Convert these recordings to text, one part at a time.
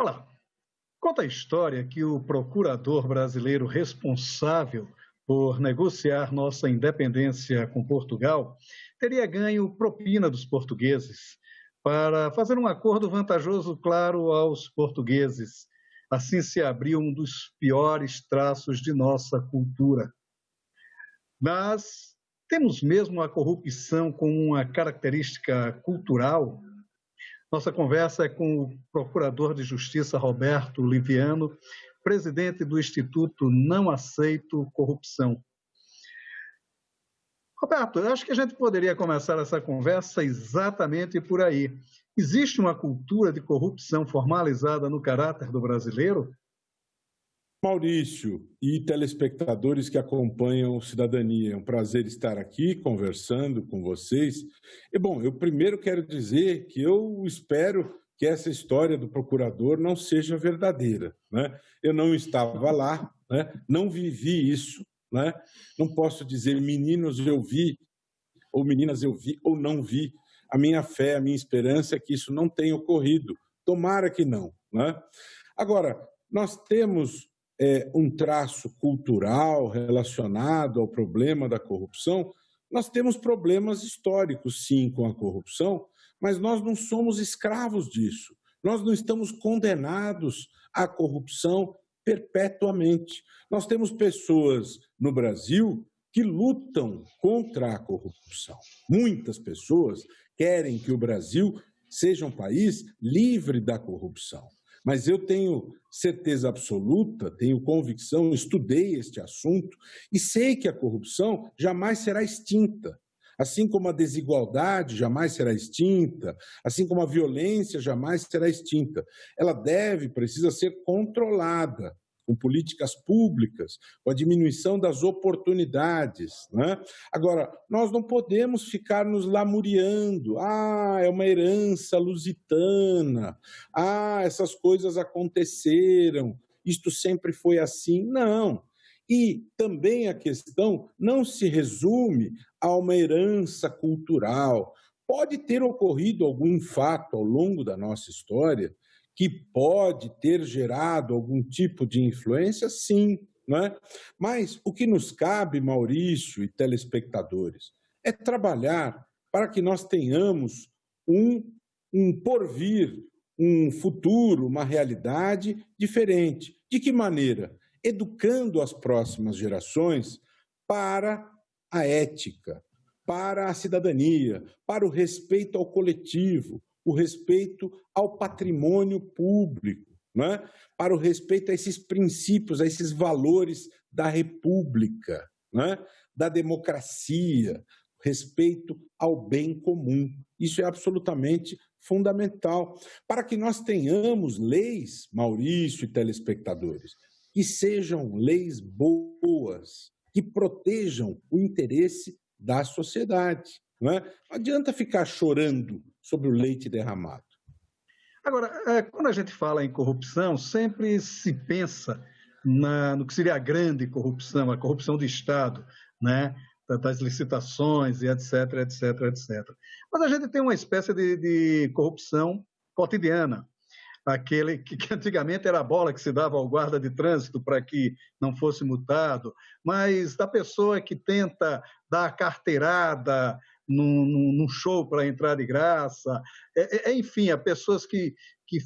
Olá, conta a história que o procurador brasileiro responsável por negociar nossa independência com Portugal teria ganho propina dos portugueses para fazer um acordo vantajoso, claro, aos portugueses. Assim se abriu um dos piores traços de nossa cultura. Mas temos mesmo a corrupção como uma característica cultural? Nossa conversa é com o Procurador de Justiça Roberto Liviano, presidente do Instituto Não Aceito Corrupção. Roberto, eu acho que a gente poderia começar essa conversa exatamente por aí. Existe uma cultura de corrupção formalizada no caráter do brasileiro? Maurício e telespectadores que acompanham Cidadania, é um prazer estar aqui conversando com vocês. Eu primeiro quero dizer que eu espero que essa história do procurador não seja verdadeira, né? Eu não estava lá, né? Não vivi isso, né? Não posso dizer meninos eu vi, ou meninas eu vi ou não vi. A minha fé, a minha esperança é que isso não tenha ocorrido. Tomara que não, né? Agora, nós temos um traço cultural relacionado ao problema da corrupção. Nós temos problemas históricos, sim, com a corrupção, mas nós não somos escravos disso. Nós não estamos condenados à corrupção perpetuamente. Nós temos pessoas no Brasil que lutam contra a corrupção. Muitas pessoas querem que o Brasil seja um país livre da corrupção. Mas eu tenho certeza absoluta, tenho convicção, estudei este assunto e sei que a corrupção jamais será extinta. Assim como a desigualdade jamais será extinta, assim como a violência jamais será extinta. Ela precisa ser controlada com políticas públicas, com a diminuição das oportunidades, né? Agora, nós não podemos ficar nos lamuriando. É uma herança lusitana. Essas coisas aconteceram. Isto sempre foi assim. Não. E também a questão não se resume a uma herança cultural. Pode ter ocorrido algum fato ao longo da nossa história que pode ter gerado algum tipo de influência, sim, não é? Mas o que nos cabe, Maurício e telespectadores, é trabalhar para que nós tenhamos um porvir, um futuro, uma realidade diferente. De que maneira? Educando as próximas gerações para a ética, para a cidadania, para o respeito ao coletivo, o respeito ao patrimônio público, né? Para o respeito a esses princípios, a esses valores da república, né? Da democracia, respeito ao bem comum. Isso é absolutamente fundamental para que nós tenhamos leis, Maurício e telespectadores, que sejam leis boas, que protejam o interesse da sociedade. Não adianta ficar chorando sobre o leite derramado. Agora, quando a gente fala em corrupção, sempre se pensa no que seria a grande corrupção, a corrupção do Estado, né? Das licitações e etc, etc, etc. Mas a gente tem uma espécie de corrupção cotidiana, aquele que antigamente era a bola que se dava ao guarda de trânsito para que não fosse multado, mas da pessoa que tenta dar a carteirada num show para entrar de graça, enfim, há pessoas que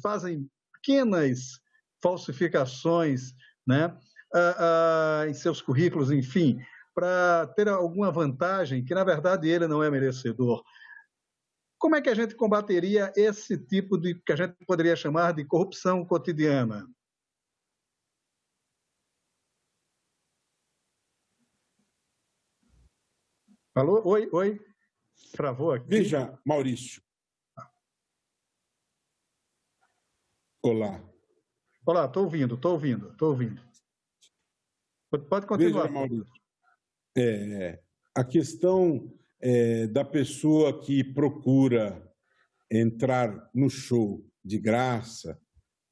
fazem pequenas falsificações, né, em seus currículos, enfim, para ter alguma vantagem que, na verdade, ele não é merecedor. Como é que a gente combateria esse tipo de, que a gente poderia chamar de corrupção cotidiana? Alô? Oi? Travou aqui? Veja, Maurício. Olá. Olá, estou ouvindo. Pode continuar. Veja, Maurício. A questão da pessoa que procura entrar no show de graça,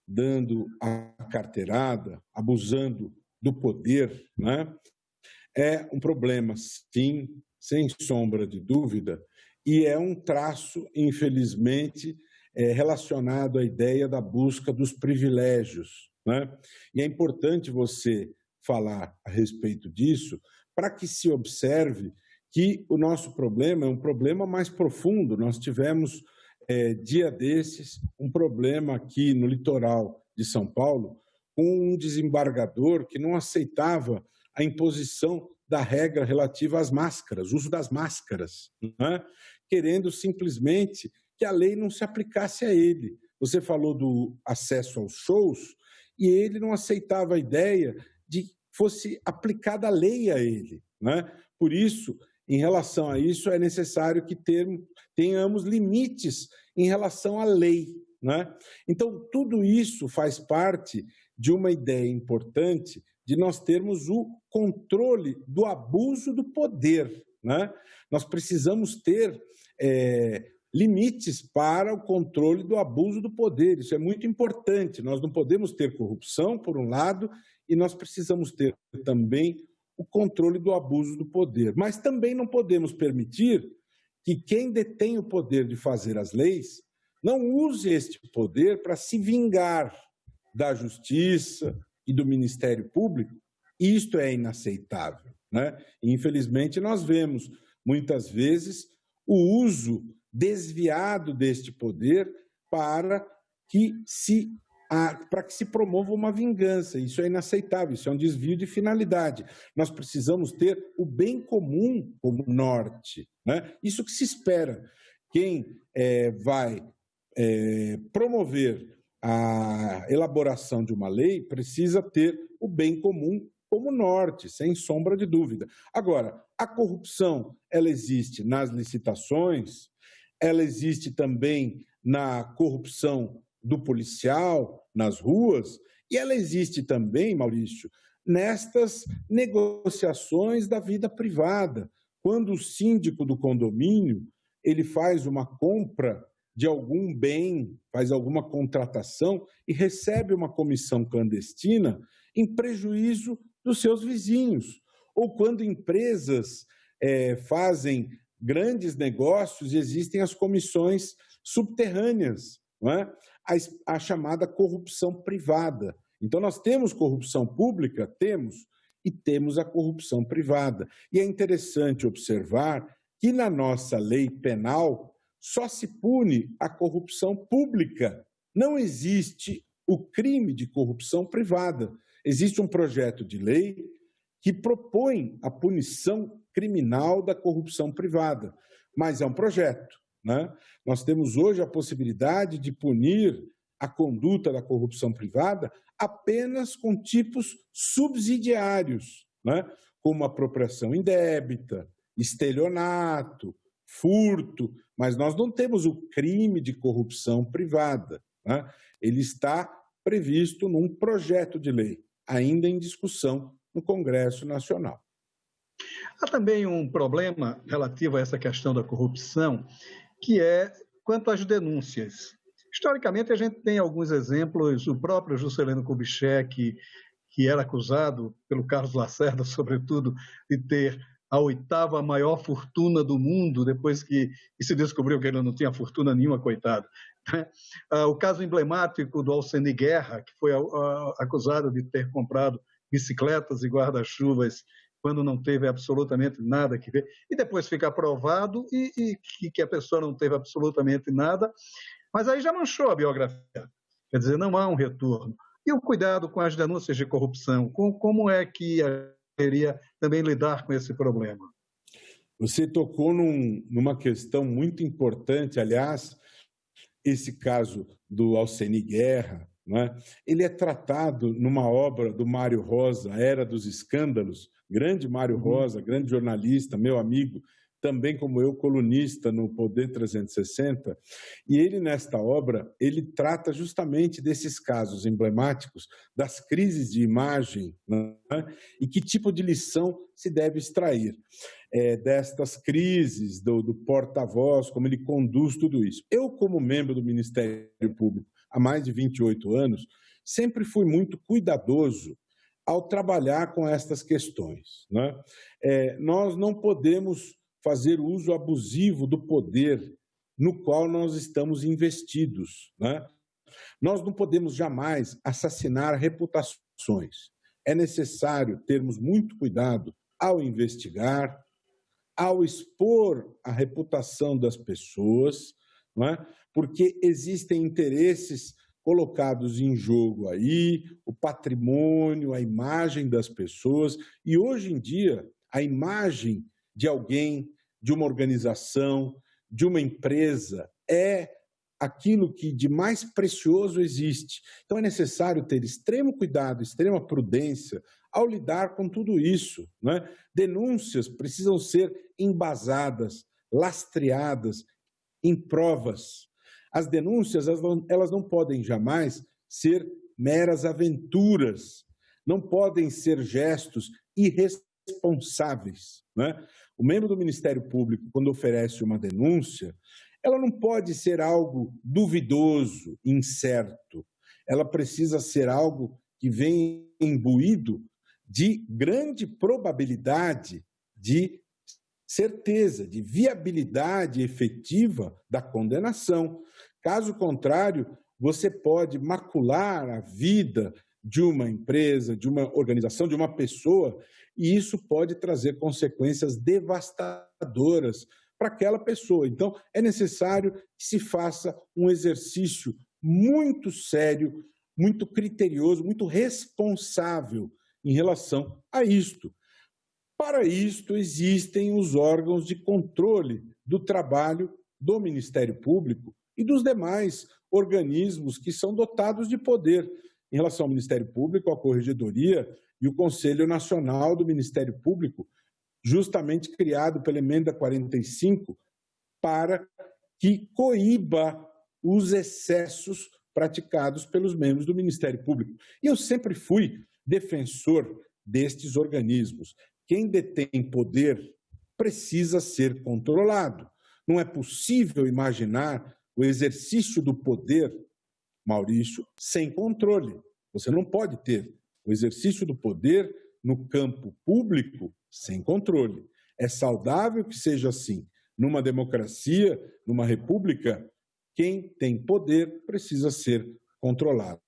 dando a carteirada, abusando do poder, né? É um problema, sim, sem sombra de dúvida, e é um traço, infelizmente, relacionado à ideia da busca dos privilégios, né? E é importante você falar a respeito disso para que se observe que o nosso problema é um problema mais profundo. Nós tivemos, dia desses, um problema aqui no litoral de São Paulo, com um desembargador que não aceitava a imposição da regra relativa às máscaras, uso das máscaras, né? Querendo simplesmente que a lei não se aplicasse a ele. Você falou do acesso aos shows e ele não aceitava a ideia de que fosse aplicada a lei a ele, né? Por isso, em relação a isso, é necessário que tenhamos limites em relação à lei, né? Então, tudo isso faz parte de uma ideia importante de nós termos o controle do abuso do poder, né? Nós precisamos ter limites para o controle do abuso do poder. Isso é muito importante. Nós não podemos ter corrupção, por um lado, e nós precisamos ter também o controle do abuso do poder. Mas também não podemos permitir que quem detém o poder de fazer as leis não use este poder para se vingar da justiça e do Ministério Público. Isto é inaceitável, né? E, infelizmente, nós vemos, muitas vezes, o uso desviado deste poder para que se promova uma vingança. Isso é inaceitável, isso é um desvio de finalidade. Nós precisamos ter o bem comum como norte, né? Isso que se espera. Quem vai promover a elaboração de uma lei precisa ter o bem comum como norte, sem sombra de dúvida. Agora, a corrupção, ela existe nas licitações, ela existe também na corrupção do policial, nas ruas, e ela existe também, Maurício, nestas negociações da vida privada. Quando o síndico do condomínio ele faz uma compra de algum bem, faz alguma contratação e recebe uma comissão clandestina em prejuízo dos seus vizinhos. Ou quando empresas fazem grandes negócios e existem as comissões subterrâneas, não é? A chamada corrupção privada. Então, nós temos corrupção pública? Temos, e temos a corrupção privada. E é interessante observar que na nossa lei penal só se pune a corrupção pública. Não existe o crime de corrupção privada. Existe um projeto de lei que propõe a punição criminal da corrupção privada, mas é um projeto, né? Nós temos hoje a possibilidade de punir a conduta da corrupção privada apenas com tipos subsidiários, né? Como apropriação indébita, estelionato, furto, mas nós não temos o crime de corrupção privada, né? Ele está previsto num projeto de lei, ainda em discussão no Congresso Nacional. Há também um problema relativo a essa questão da corrupção, que é quanto às denúncias. Historicamente, a gente tem alguns exemplos, o próprio Juscelino Kubitschek, que era acusado pelo Carlos Lacerda, sobretudo, de ter a 8ª maior fortuna do mundo, depois que se descobriu que ele não tinha fortuna nenhuma, coitado. O caso emblemático do Alceni Guerra, que foi acusado de ter comprado bicicletas e guarda-chuvas quando não teve absolutamente nada que ver, e depois fica provado e que a pessoa não teve absolutamente nada, mas aí já manchou a biografia, quer dizer, não há um retorno. E o cuidado com as denúncias de corrupção, como é que deveria também lidar com esse problema? Você tocou numa questão muito importante, aliás, esse caso do Alceni Guerra, né? Ele é tratado numa obra do Mário Rosa, Era dos Escândalos, grande Mário Rosa, grande jornalista, meu amigo, também como eu, colunista no Poder 360, e ele, nesta obra, ele trata justamente desses casos emblemáticos, das crises de imagem, né? E que tipo de lição se deve extrair destas crises, do porta-voz, como ele conduz tudo isso. Eu, como membro do Ministério Público há mais de 28 anos, sempre fui muito cuidadoso ao trabalhar com estas questões, né? Nós não podemos fazer uso abusivo do poder no qual nós estamos investidos, né? Nós não podemos jamais assassinar reputações. É necessário termos muito cuidado ao investigar, ao expor a reputação das pessoas, não é? Porque existem interesses colocados em jogo aí, o patrimônio, a imagem das pessoas, e hoje em dia a imagem de alguém, de uma organização, de uma empresa é aquilo que de mais precioso existe. Então é necessário ter extremo cuidado, extrema prudência ao lidar com tudo isso, né? Denúncias precisam ser embasadas, lastreadas em provas. As denúncias, elas não podem jamais ser meras aventuras, não podem ser gestos irresponsáveis, né? O membro do Ministério Público, quando oferece uma denúncia, ela não pode ser algo duvidoso, incerto. Ela precisa ser algo que vem imbuído de grande probabilidade de certeza, de viabilidade efetiva da condenação. Caso contrário, você pode macular a vida de uma empresa, de uma organização, de uma pessoa, e isso pode trazer consequências devastadoras para aquela pessoa. Então, é necessário que se faça um exercício muito sério, muito criterioso, muito responsável em relação a isto. Para isto, existem os órgãos de controle do trabalho do Ministério Público e dos demais organismos que são dotados de poder. Em relação ao Ministério Público, a Corregedoria e o Conselho Nacional do Ministério Público, justamente criado pela Emenda 45, para que coíba os excessos praticados pelos membros do Ministério Público. E eu sempre fui defensor destes organismos. Quem detém poder precisa ser controlado. Não é possível imaginar o exercício do poder, Maurício, sem controle. Você não pode ter o exercício do poder no campo público sem controle. É saudável que seja assim. Numa democracia, numa república, quem tem poder precisa ser controlado.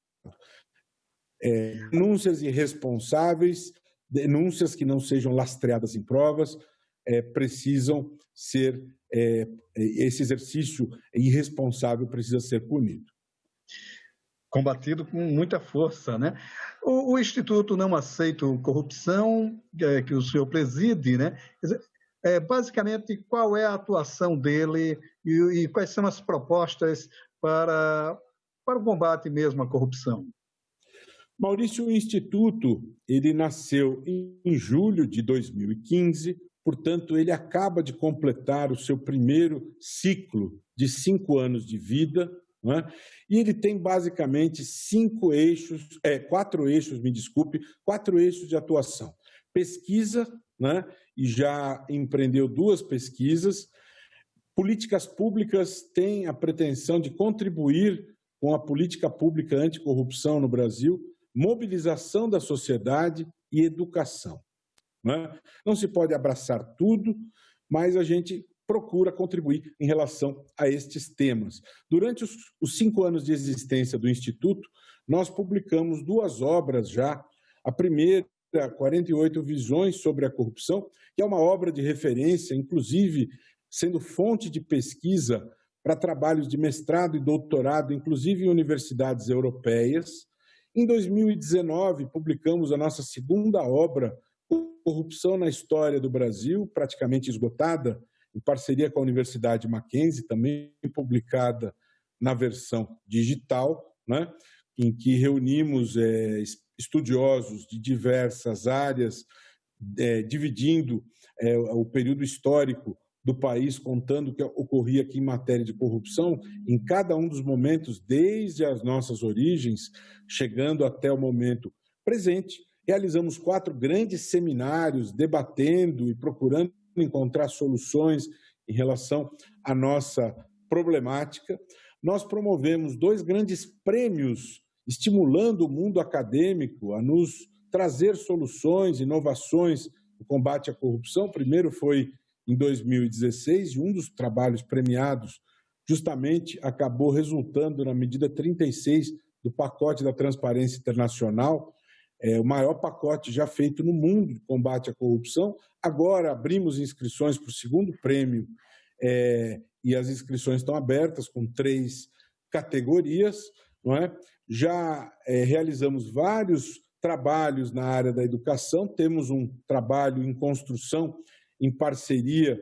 Denúncias irresponsáveis, denúncias que não sejam lastreadas em provas, precisam ser, esse exercício irresponsável precisa ser punido. Combatido com muita força, né? O Instituto Não Aceito Corrupção, que o senhor preside, né? Basicamente, qual é a atuação dele e quais são as propostas para o combate mesmo à corrupção? Maurício, o Instituto, ele nasceu em julho de 2015, portanto, ele acaba de completar o seu primeiro ciclo de 5 anos de vida, né? E ele tem basicamente 4 eixos de atuação. Pesquisa, né? E já empreendeu 2 pesquisas. Políticas públicas têm a pretensão de contribuir com a política pública anticorrupção no Brasil, mobilização da sociedade e educação, né? Não se pode abraçar tudo, mas a gente procura contribuir em relação a estes temas. Durante os 5 anos de existência do Instituto, nós publicamos 2 obras já. A primeira, 48 Visões sobre a Corrupção, que é uma obra de referência, inclusive sendo fonte de pesquisa para trabalhos de mestrado e doutorado, inclusive em universidades europeias. Em 2019, publicamos a nossa segunda obra, Corrupção na História do Brasil, praticamente esgotada, em parceria com a Universidade Mackenzie, também publicada na versão digital, né, em que reunimos estudiosos de diversas áreas, dividindo o período histórico do país, contando o que ocorria aqui em matéria de corrupção, em cada um dos momentos, desde as nossas origens, chegando até o momento presente. Realizamos 4 grandes seminários, debatendo e procurando encontrar soluções em relação à nossa problemática. Nós promovemos 2 grandes prêmios, estimulando o mundo acadêmico a nos trazer soluções, inovações no combate à corrupção. O primeiro foi em 2016, e um dos trabalhos premiados justamente acabou resultando na medida 36 do pacote da Transparência Internacional, o maior pacote já feito no mundo de combate à corrupção. Agora abrimos inscrições para o segundo prêmio, e as inscrições estão abertas com 3 categorias, não é? Já realizamos vários trabalhos na área da educação, temos um trabalho em construção em parceria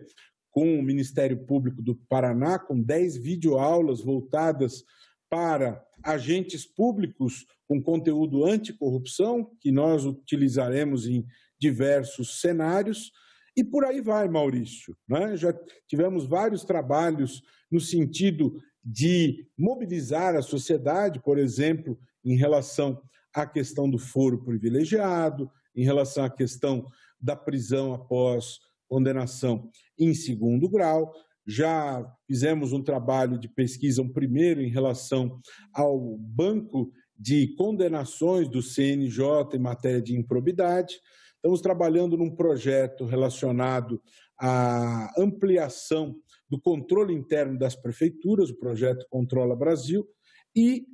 com o Ministério Público do Paraná, com 10 videoaulas voltadas para agentes públicos com conteúdo anticorrupção, que nós utilizaremos em diversos cenários, e por aí vai, Maurício, né? Já tivemos vários trabalhos no sentido de mobilizar a sociedade, por exemplo, em relação à questão do foro privilegiado, em relação à questão da prisão após condenação em segundo grau. Já fizemos um trabalho de pesquisa, um primeiro, em relação ao banco de condenações do CNJ em matéria de improbidade. Estamos trabalhando num projeto relacionado à ampliação do controle interno das prefeituras, o projeto Controla Brasil, e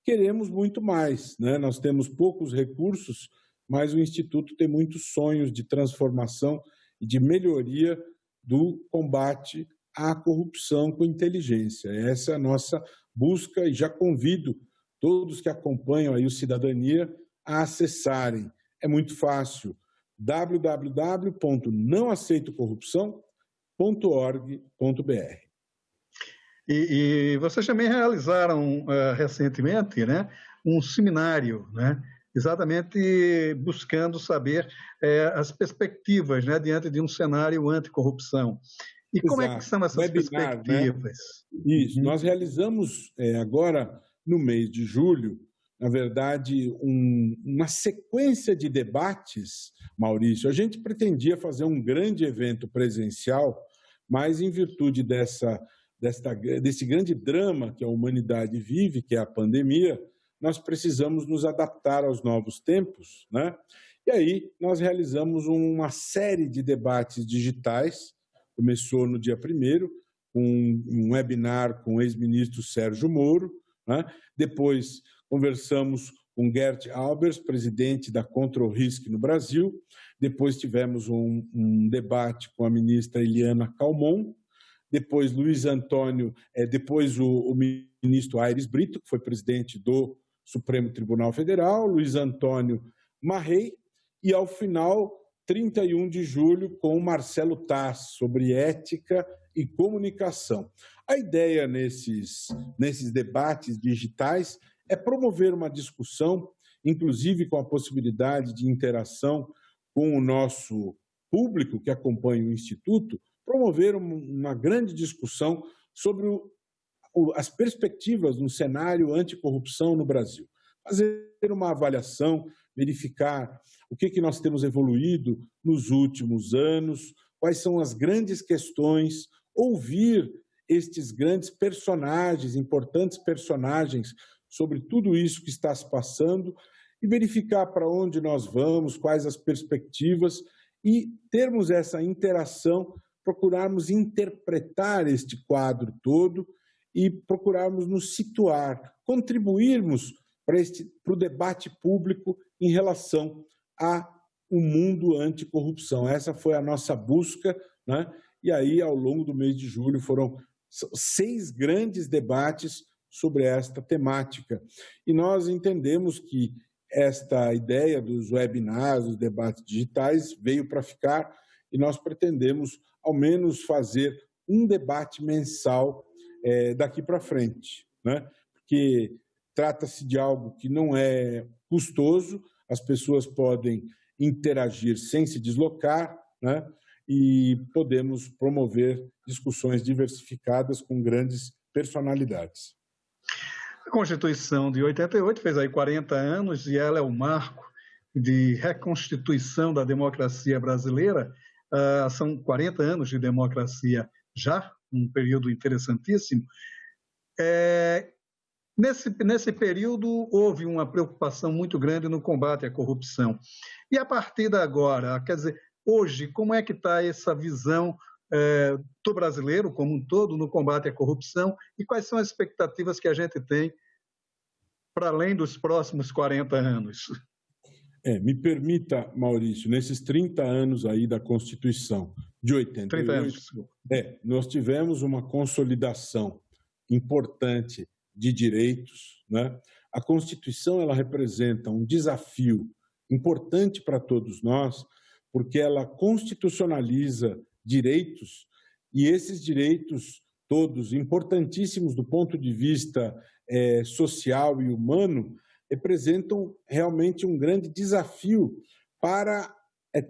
queremos muito mais, né? Nós temos poucos recursos, mas o Instituto tem muitos sonhos de transformação e de melhoria do combate à corrupção com inteligência. Essa é a nossa busca, e já convido todos que acompanham aí o Cidadania a acessarem. É muito fácil, www.nãoaceitocorrupção.org.br. E vocês também realizaram recentemente, né, um seminário, né, exatamente buscando saber as perspectivas, né, diante de um cenário anticorrupção. E como é que são essas perspectivas? Né? Isso, nós realizamos agora, no mês de julho, na verdade, uma sequência de debates, Maurício. A gente pretendia fazer um grande evento presencial, mas em virtude desse grande drama que a humanidade vive, que é a pandemia, nós precisamos nos adaptar aos novos tempos, né? E aí nós realizamos uma série de debates digitais. Começou no dia 1º, com um webinar com o ex-ministro Sérgio Moro, né? Depois conversamos com Gert Albers, presidente da Control Risk no Brasil. Depois tivemos um debate com a ministra Eliana Calmon. Depois Luiz Antônio, depois o ministro Aires Brito, que foi presidente do Supremo Tribunal Federal, Luiz Antônio Marrei, e ao final, 31 de julho, com Marcelo Taz, sobre ética e comunicação. A ideia nesses debates digitais é promover uma discussão, inclusive com a possibilidade de interação com o nosso público que acompanha o Instituto, promover uma grande discussão sobre as perspectivas no cenário anticorrupção no Brasil. Fazer uma avaliação, verificar o que nós temos evoluído nos últimos anos, quais são as grandes questões, ouvir estes grandes personagens, importantes personagens, sobre tudo isso que está se passando e verificar para onde nós vamos, quais as perspectivas, e termos essa interação, procurarmos interpretar este quadro todo e procurarmos nos situar, contribuirmos para o debate público em relação ao mundo anticorrupção. Essa foi a nossa busca, né? E aí, ao longo do mês de julho, foram 6 grandes debates sobre esta temática. E nós entendemos que esta ideia dos webinars, dos debates digitais, veio para ficar, e nós pretendemos, ao menos, fazer um debate mensal daqui para frente, né? Porque trata-se de algo que não é custoso, as pessoas podem interagir sem se deslocar, né? E podemos promover discussões diversificadas com grandes personalidades. A Constituição de 88 fez aí 40 anos e ela é o marco de reconstituição da democracia brasileira. São 40 anos de democracia já, um período interessantíssimo. Nesse período, houve uma preocupação muito grande no combate à corrupção. E a partir de agora, quer dizer, hoje, como é que está essa visão do brasileiro como um todo no combate à corrupção e quais são as expectativas que a gente tem para além dos próximos 40 anos? Me permita, Maurício, nesses 30 anos aí da Constituição de 88, 30 anos. Nós tivemos uma consolidação importante de direitos, né? A Constituição ela representa um desafio importante para todos nós, porque ela constitucionaliza direitos, e esses direitos todos importantíssimos do ponto de vista social e humano, representam realmente um grande desafio para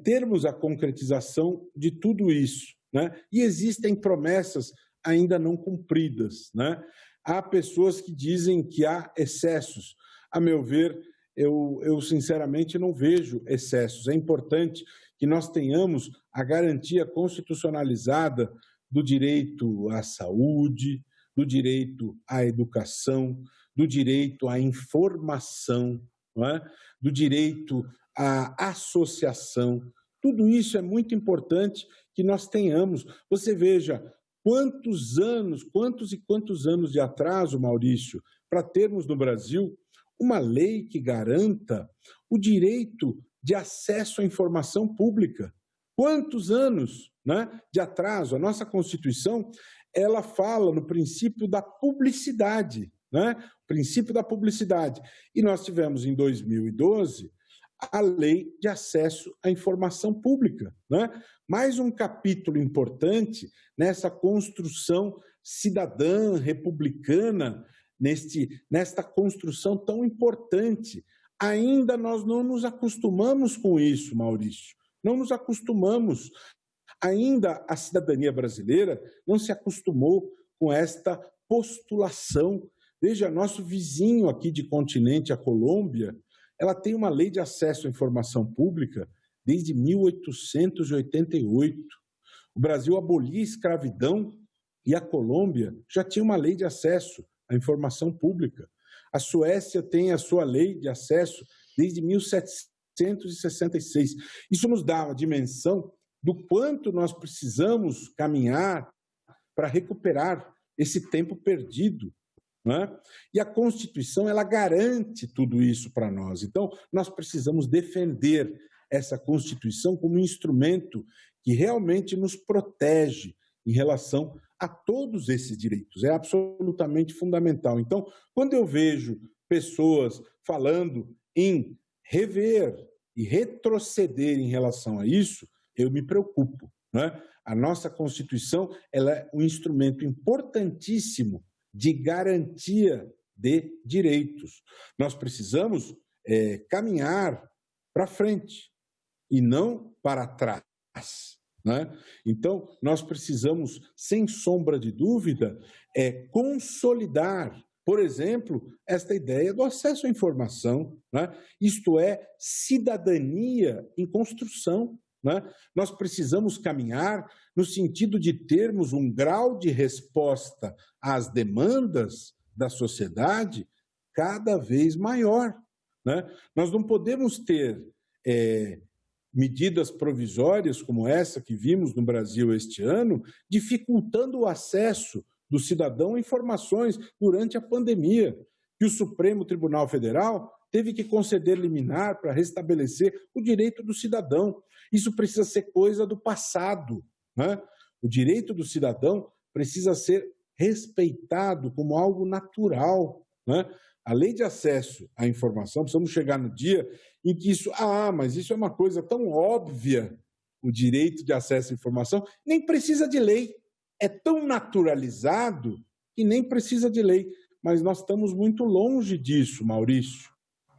termos a concretização de tudo isso, né? E existem promessas ainda não cumpridas, né? Há pessoas que dizem que há excessos. A meu ver, eu sinceramente não vejo excessos. É importante que nós tenhamos a garantia constitucionalizada do direito à saúde, do direito à educação, do direito à informação, não é? Do direito à associação. Tudo isso é muito importante que nós tenhamos. Você veja quantos e quantos anos de atraso, Maurício, para termos no Brasil uma lei que garanta o direito de acesso à informação pública. Quantos anos, né, de atraso? A nossa Constituição, ela fala no princípio da publicidade, né? O princípio da publicidade. E nós tivemos, em 2012, a Lei de Acesso à Informação Pública, né? Mais um capítulo importante nessa construção cidadã, republicana, nesta construção tão importante. Ainda nós não nos acostumamos com isso, Maurício. Não nos acostumamos. Ainda a cidadania brasileira não se acostumou com esta postulação. Veja, nosso vizinho aqui de continente, a Colômbia, ela tem uma lei de acesso à informação pública desde 1888. O Brasil abolia a escravidão e a Colômbia já tinha uma lei de acesso à informação pública. A Suécia tem a sua lei de acesso desde 1766. Isso nos dá uma dimensão do quanto nós precisamos caminhar para recuperar esse tempo perdido, né? E a Constituição, ela garante tudo isso para nós. Então, nós precisamos defender essa Constituição como um instrumento que realmente nos protege em relação a todos esses direitos. É absolutamente fundamental. Então, quando eu vejo pessoas falando em rever e retroceder em relação a isso, eu me preocupo, né? A nossa Constituição, ela é um instrumento importantíssimo de garantia de direitos. Nós precisamos caminhar para frente e não para trás, né? Então, nós precisamos, sem sombra de dúvida, consolidar, por exemplo, esta ideia do acesso à informação, né? Isto é, cidadania em construção, né? Nós precisamos caminhar no sentido de termos um grau de resposta às demandas da sociedade cada vez maior, né? Nós não podemos ter medidas provisórias como essa que vimos no Brasil este ano, dificultando o acesso do cidadão a informações durante a pandemia, que o Supremo Tribunal Federal teve que conceder liminar para restabelecer o direito do cidadão. Isso precisa ser coisa do passado, né? O direito do cidadão precisa ser respeitado como algo natural, né? A lei de acesso à informação, precisamos chegar no dia em que isso... mas isso é uma coisa tão óbvia, o direito de acesso à informação, nem precisa de lei. É tão naturalizado que nem precisa de lei. Mas nós estamos muito longe disso, Maurício,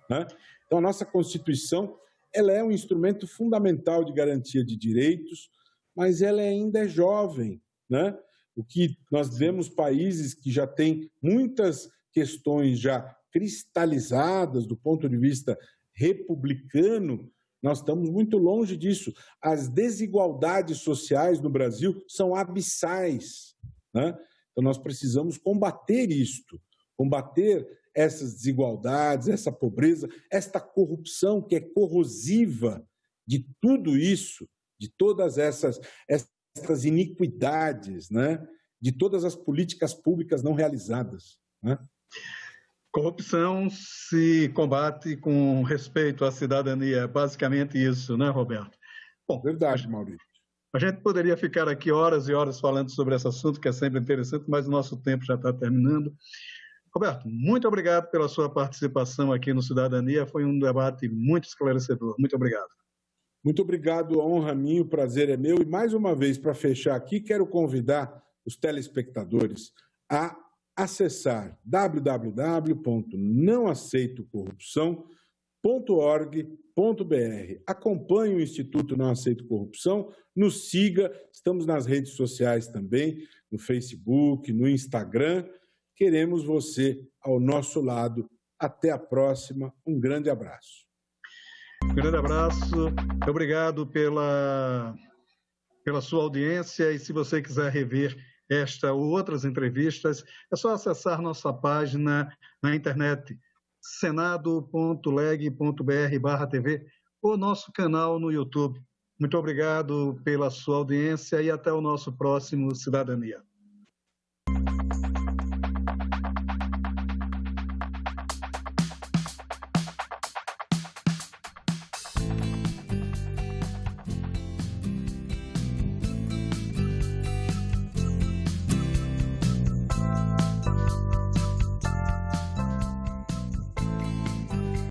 né? Então, a nossa Constituição, ela é um instrumento fundamental de garantia de direitos, mas ela ainda é jovem, né? O que nós vemos países que já têm muitas questões já cristalizadas do ponto de vista republicano, nós estamos muito longe disso. As desigualdades sociais no Brasil são abissais, né? Então, nós precisamos combater isto, combater essas desigualdades, essa pobreza, esta corrupção que é corrosiva de tudo isso, de todas essas estas iniquidades, né, de todas as políticas públicas não realizadas, né? Corrupção se combate com respeito à cidadania, é basicamente isso, né, Roberto? Bom, Verdade, Maurício. a gente poderia ficar aqui horas e horas falando sobre esse assunto, que é sempre interessante, mas o nosso tempo já está terminando. Roberto, muito obrigado pela sua participação aqui no Cidadania, foi um debate muito esclarecedor. Muito obrigado. Muito obrigado, a honra minha, o prazer é meu. E mais uma vez, para fechar aqui, quero convidar os telespectadores a acessar www.nãoaceitocorrupção.org.br. Acompanhe o Instituto Não Aceito Corrupção, nos siga, estamos nas redes sociais também, no Facebook, no Instagram. Queremos você ao nosso lado. Até a próxima. Um grande abraço. Um grande abraço. Obrigado pela sua audiência. E se você quiser rever esta ou outras entrevistas, é só acessar nossa página na internet, senado.leg.br/TV, ou nosso canal no YouTube. Muito obrigado pela sua audiência e até o nosso próximo Cidadania.